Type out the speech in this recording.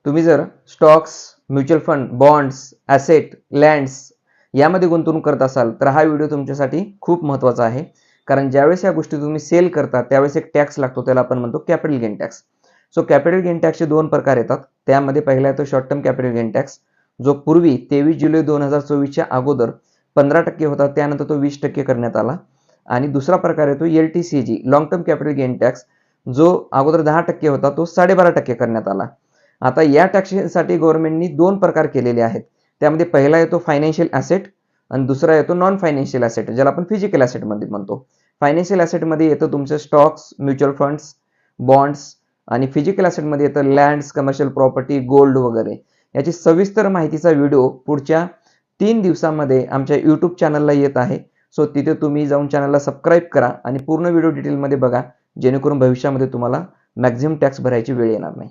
तुम्ही जर stocks, mutual fund, bonds, asset, lands यामध्ये गुंतवणूक करत असाल तर हा व्हिडिओ तुमच्यासाठी खूप महत्त्वाचा आहे. कारण ज्यावेळेस या गोष्टी तुम्ही सेल करता त्यावेळेस एक टॅक्स लागतो, त्याला आपण म्हणतो capital gain tax. So capital gain टॅक्सचे 2 प्रकार येतात. त्यामध्ये पहिला येतो short term capital gain tax, जो पूर्वी 23 जुलै 2024च्या अगोदर 15% होता, त्यानंतर तो 20% करण्यात आला. आणि दुसरा प्रकार येतो LTCG, long term capital gain tax, जो अगोदर 10% होता तो 12.5% करण्यात आला. आता या टॅक्सेशनसाठी गव्हर्नमेंटनी 2 प्रकार केलेले आहेत. त्यामध्ये पहिला येतो फायनान्शियल ॲसेट आणि दुसरा येतो नॉन फायनान्शियल ॲसेट, ज्याला आपण फिजिकल ॲसेटमध्ये म्हणतो. फायनान्शियल ॲसेटमध्ये येतं तुमचे स्टॉक्स, म्युच्युअल फंड्स, बॉन्ड्स आणि फिजिकल ॲसेटमध्ये येतं लँड्स, कमर्शियल प्रॉपर्टी, गोल्ड वगैरे. याची सविस्तर माहितीचा व्हिडिओ पुढच्या 3 दिवसांमध्ये आमच्या YouTube चॅनलला येत आहे. सो तिथे तुम्ही जाऊन चॅनलला सबस्क्राईब करा आणि पूर्ण व्हिडिओ डिटेलमध्ये बघा, जेणेकरून भविष्यामध्ये तुम्हाला मॅक्झिमम टॅक्स भरायची वेळ येणार नाही.